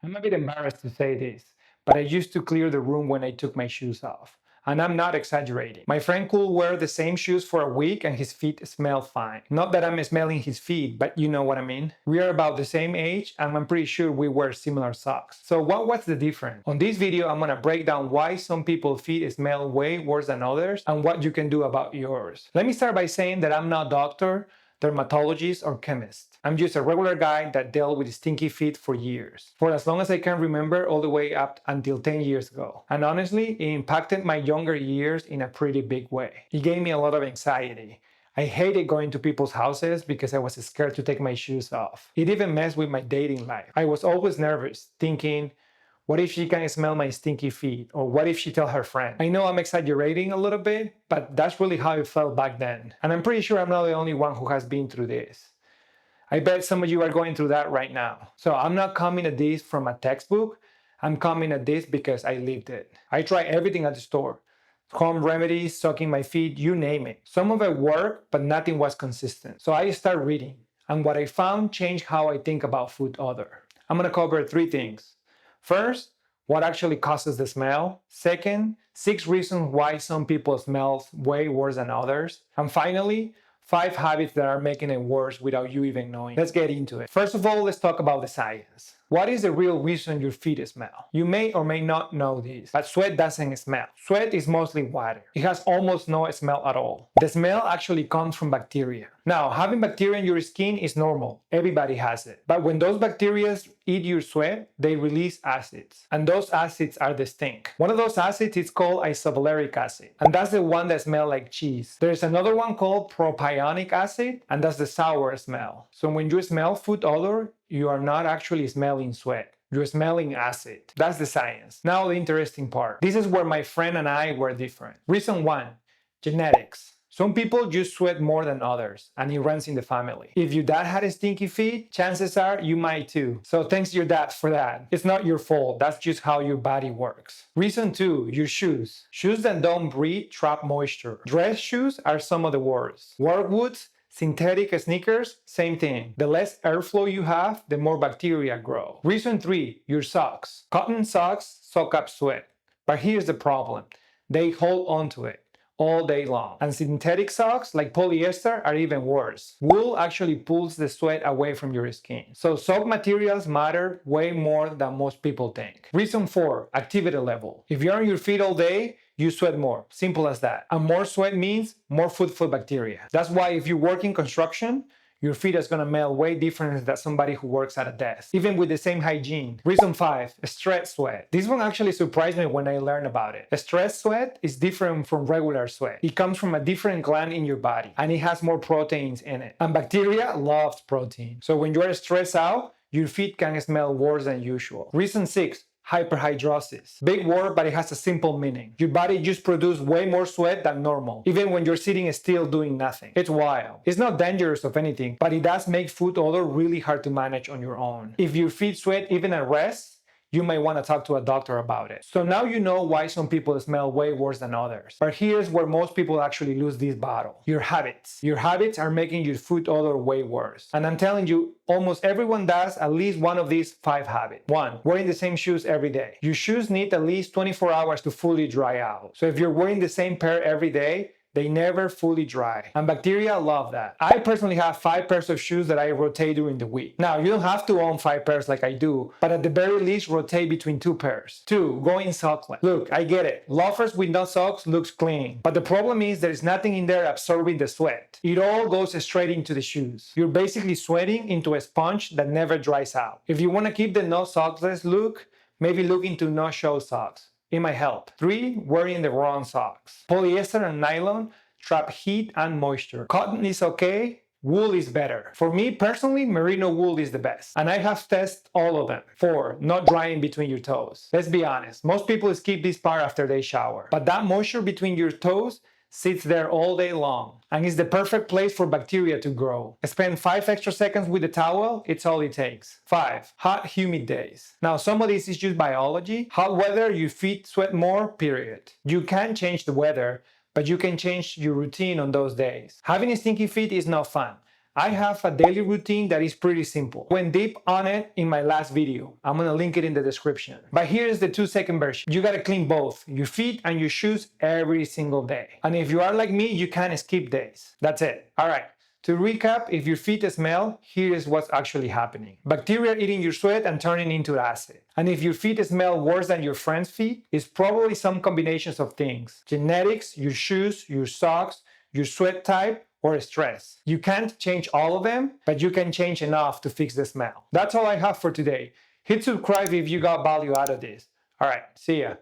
I'm a bit embarrassed to say this, but I used to clear the room when I took my shoes off. And I'm not exaggerating. My friend could wear the same shoes for a week and his feet smell fine. Not that I'm smelling his feet, but you know what I mean. We are about the same age and I'm pretty sure we wear similar socks. So what was the difference? On this video, I'm gonna break down why some people's feet smell way worse than others and what you can do about yours. Let me start by saying that I'm not a doctor, dermatologist, or chemist. I'm just a regular guy that dealt with stinky feet for years, for as long as I can remember, all the way up until 10 years ago. And honestly, it impacted my younger years in a pretty big way. It gave me a lot of anxiety. I hated going to people's houses because I was scared to take my shoes off. It even messed with my dating life. I was always nervous, thinking, what if she can smell my stinky feet? Or what if she tell her friend? I know I'm exaggerating a little bit, but that's really how it felt back then. And I'm pretty sure I'm not the only one who has been through this. I bet some of you are going through that right now. So I'm not coming at this from a textbook. I'm coming at this because I lived it. I tried everything at the store. Home remedies, soaking my feet, you name it. Some of it worked, but nothing was consistent. So I started reading. And what I found changed how I think about food odor. I'm gonna cover 3 things. First, what actually causes the smell. Second, 6 reasons why some people smell way worse than others. And finally, 5 habits that are making it worse without you even knowing. Let's get into it. First of all, let's talk about the science. What is the real reason your feet smell? You may or may not know this, but sweat doesn't smell. Sweat is mostly water. It has almost no smell at all. The smell actually comes from bacteria. Now, having bacteria in your skin is normal. Everybody has it. But when those bacteria eat your sweat, they release acids. And those acids are the stink. One of those acids is called isovaleric acid. And that's the one that smells like cheese. There's another one called propionic acid, and that's the sour smell. So when you smell food odor, you are not actually smelling sweat. You're smelling acid. That's the science. Now the interesting part. This is where my friend and I were different. Reason 1, genetics. Some people just sweat more than others, and it runs in the family. If your dad had stinky feet, chances are you might too. So thanks to your dad for that. It's not your fault, that's just how your body works. Reason 2, your shoes. Shoes that don't breathe trap moisture. Dress shoes are some of the worst. Work boots, synthetic sneakers, same thing. The less airflow you have, the more bacteria grow. Reason 3, your socks. Cotton socks soak up sweat. But here's the problem. They hold on to it all day long. And synthetic socks like polyester are even worse. Wool actually pulls the sweat away from your skin. So sock materials matter way more than most people think. Reason 4, activity level. If you're on your feet all day, you sweat more. Simple as that. And more sweat means more food bacteria. That's why if you work in construction, your feet is gonna smell way different than somebody who works at a desk, even with the same hygiene. Reason 5, stress sweat. This one actually surprised me when I learned about it. Stress sweat is different from regular sweat. It comes from a different gland in your body, and it has more proteins in it. And bacteria loves protein. So when you're stressed out, your feet can smell worse than usual. Reason 6, hyperhidrosis. Big word, but it has a simple meaning. Your body just produces way more sweat than normal, even when you're sitting still doing nothing. It's wild. It's not dangerous of anything, but it does make food odor really hard to manage on your own. If your feet sweat even at rest, you may want to talk to a doctor about it. So now you know why some people smell way worse than others. But here's where most people actually lose this battle. Your habits. Your habits are making your food odor way worse. And I'm telling you, almost everyone does at least one of these 5 habits. 1, wearing the same shoes every day. Your shoes need at least 24 hours to fully dry out. So if you're wearing the same pair every day, they never fully dry. And bacteria love that. I personally have 5 pairs of shoes that I rotate during the week. Now, you don't have to own 5 pairs like I do, but at the very least, rotate between 2 pairs. 2, going sockless. Look, I get it. Loafers with no socks looks clean. But the problem is there is nothing in there absorbing the sweat. It all goes straight into the shoes. You're basically sweating into a sponge that never dries out. If you want to keep the no sockless look, maybe look into no show socks. It might help. 3, wearing the wrong socks. Polyester and nylon trap heat and moisture. Cotton is okay, wool is better. For me personally, merino wool is the best. And I have tested all of them. 4, not drying between your toes. Let's be honest, most people skip this part after they shower. But that moisture between your toes sits there all day long and is the perfect place for bacteria to grow. Spend 5 extra seconds with the towel, it's all it takes. 5, hot, humid days. Now, some of this is just biology. Hot weather, your feet sweat more, period. You can change the weather, but you can change your routine on those days. Having stinky feet is not fun. I have a daily routine that is pretty simple. Went deep on it in my last video. I'm gonna link it in the description. But here's the 2-second version. You gotta clean both your feet and your shoes every single day. And if you are like me, you can skip days. That's it. All right. To recap, if your feet smell, here is what's actually happening. Bacteria eating your sweat and turning into acid. And if your feet smell worse than your friend's feet, it's probably some combinations of things. Genetics, your shoes, your socks, your sweat type, or stress. You can't change all of them, but you can change enough to fix the smell. That's all I have for today. Hit subscribe if you got value out of this. All right, see ya.